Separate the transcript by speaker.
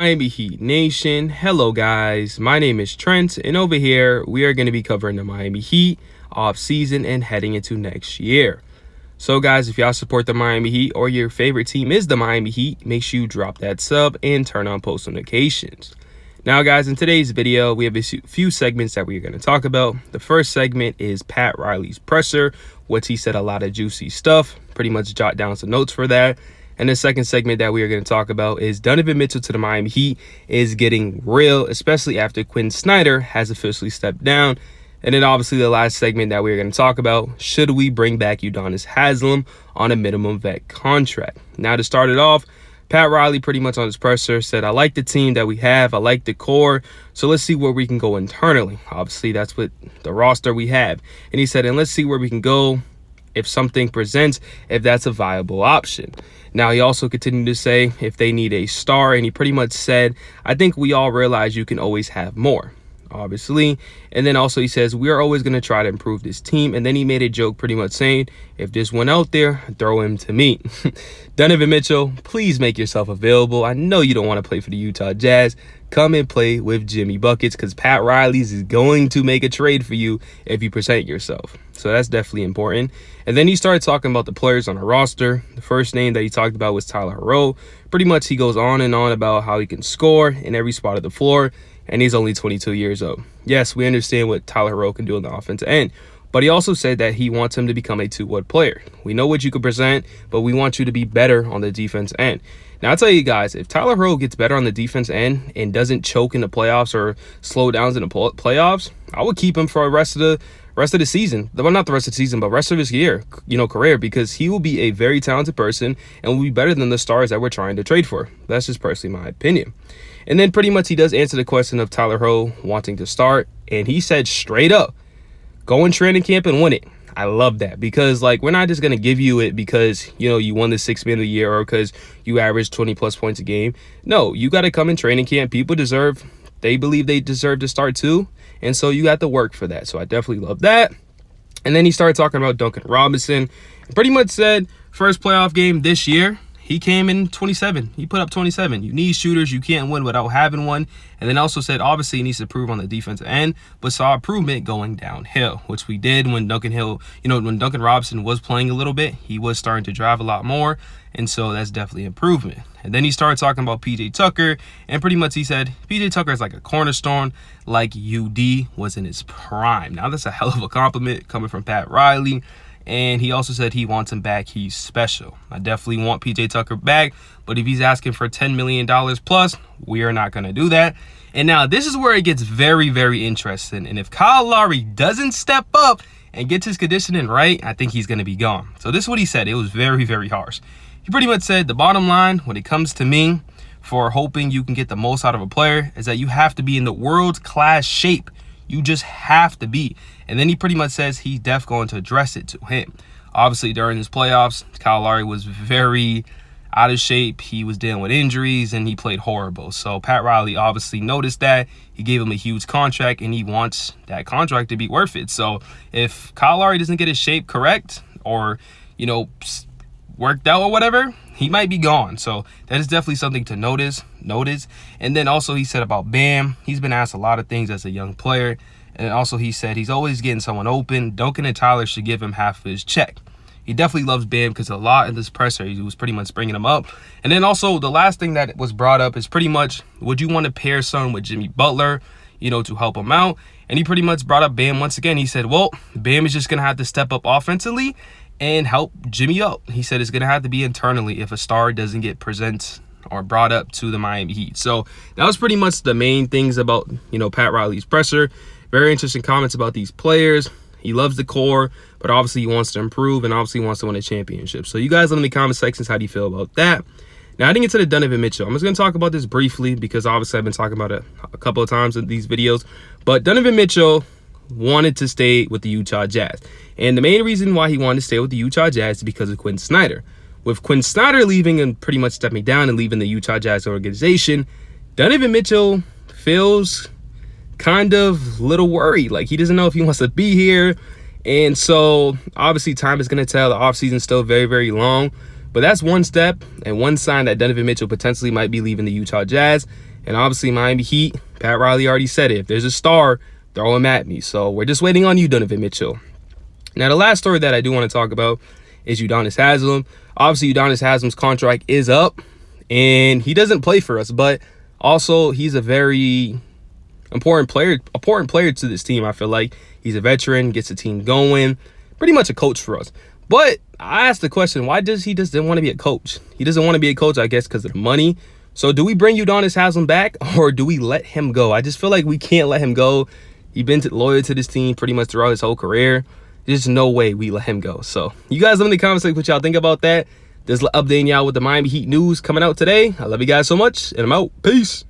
Speaker 1: Miami Heat Nation. Hello guys, my name is Trent, and over here we are going to be covering the Miami Heat off season and heading into next year. So guys, if y'all support the Miami Heat or your favorite team is the Miami Heat, make sure you drop that sub and turn on post notifications. Now guys, in today's video we have a few segments that we're going to talk about. The first segment is Pat Riley's presser, which he said a lot of juicy stuff. Pretty much jot down some notes for that. And the second segment that we are going to talk about is Donovan Mitchell to the Miami Heat is getting real, especially after Quinn Snyder has officially stepped down. And then obviously the last segment that we're going to talk about, should we bring back Udonis Haslem on a minimum vet contract? Now to start it off, Pat Riley pretty much on his presser said, I like the team that we have. I like the core. So let's see where we can go internally. Obviously, that's what the roster we have. And he said, and let's see where we can go if something presents, if that's a viable option. Now, he also continued to say if they need a star, and he pretty much said, I think we all realize you can always have more, obviously. And then also he says, we are always going to try to improve this team. And then he made a joke pretty much saying, if there's one out there, throw him to me. Donovan Mitchell, please make yourself available. I know you don't want to play for the Utah Jazz. Come and play with Jimmy Buckets, because Pat Riley's is going to make a trade for you if you present yourself. So that's definitely important. And then he started talking about the players on the roster. The first name that he talked about was Tyler Herro. Pretty much he goes on and on about how he can score in every spot of the floor, and he's only 22 years old. Yes, we understand what Tyler Herro can do on the offensive end, but he also said that he wants him to become a two-way player. We know what you can present, but we want you to be better on the defense end. Now, I'll tell you guys, if Tyler Herro gets better on the defense end and doesn't choke in the playoffs or slow downs in the playoffs, I would keep him for the rest of the season. Well, not the rest of the season, but rest of his career, because he will be a very talented person and will be better than the stars that we're trying to trade for. That's just personally my opinion. And then pretty much he does answer the question of Tyler Herro wanting to start, and he said straight up, go in training camp and win it. I love that, because like, we're not just going to give you it because, you won the 6th man of the year or because you averaged 20 plus points a game. No, you got to come in training camp. People they believe they deserve to start too. And so you got to work for that. So I definitely love that. And then he started talking about Duncan Robinson and pretty much said first playoff game this year, he came in 27. He put up 27. You need shooters. You can't win without having one. And then also said, obviously, he needs to improve on the defensive end, but saw improvement going downhill, which we did when Duncan Robinson was playing a little bit. He was starting to drive a lot more. And so that's definitely improvement. And then he started talking about PJ Tucker. And pretty much he said, PJ Tucker is like a cornerstone, like UD was in his prime. Now, that's a hell of a compliment coming from Pat Riley. And he also said he wants him back. He's special. I definitely want PJ Tucker back. But if he's asking for $10 million plus, we are not going to do that. And now this is where it gets very, very interesting. And if Kyle Lowry doesn't step up and gets his conditioning right, I think he's going to be gone. So this is what he said. It was very, very harsh. He pretty much said the bottom line when it comes to me for hoping you can get the most out of a player is that you have to be in the world-class shape. You just have to be. And then he pretty much says he's definitely going to address it to him. Obviously, during his playoffs, Kyle Lowry was very out of shape. He was dealing with injuries, and he played horrible. So Pat Riley obviously noticed that. He gave him a huge contract, and he wants that contract to be worth it. So if Kyle Lowry doesn't get his shape correct or, worked out or whatever, he might be gone. So that is definitely something to notice. And then also he said about Bam, he's been asked a lot of things as a young player. And also he said he's always getting someone open. Duncan and Tyler should give him half of his check. He definitely loves Bam because a lot in this presser, he was pretty much bringing him up. And then also the last thing that was brought up is pretty much, would you want to pair someone with Jimmy Butler, to help him out? And he pretty much brought up Bam once again. He said, well, Bam is just going to have to step up offensively and help Jimmy up. He said it's going to have to be internally if a star doesn't get presented or brought up to the Miami Heat. So that was pretty much the main things about, Pat Riley's presser. Very interesting comments about these players. He loves the core, but obviously he wants to improve and obviously wants to win a championship. So you guys let me in the comment sections, how do you feel about that? Now, I didn't get to the Donovan Mitchell. I'm just going to talk about this briefly because obviously I've been talking about it a couple of times in these videos. But Donovan Mitchell wanted to stay with the Utah Jazz. And the main reason why he wanted to stay with the Utah Jazz is because of Quinn Snyder. With Quinn Snyder leaving and pretty much stepping down and leaving the Utah Jazz organization, Donovan Mitchell feels kind of little worried. Like, he doesn't know if he wants to be here. And so obviously time is going to tell. The offseason is still very, very long. But that's one step and one sign that Donovan Mitchell potentially might be leaving the Utah Jazz. And obviously, Miami Heat, Pat Riley already said it. If there's a star, throw him at me. So we're just waiting on you, Donovan Mitchell. Now, the last story that I do want to talk about is Udonis Haslem. Obviously, Udonis Haslem's contract is up, and he doesn't play for us, but also he's a very important player to this team. I feel like he's a veteran, gets the team going, pretty much a coach for us. But I asked the question, why does he just didn't want to be a coach? He doesn't want to be a coach, I guess, because of the money. So do we bring Udonis Haslem back, or do we let him go? I just feel like we can't let him go. He's been loyal to this team pretty much throughout his whole career. There's no way we let him go. So you guys let me in the comments what y'all think about that. Just updating y'all with the Miami Heat news coming out today. I love you guys so much, and I'm out. Peace.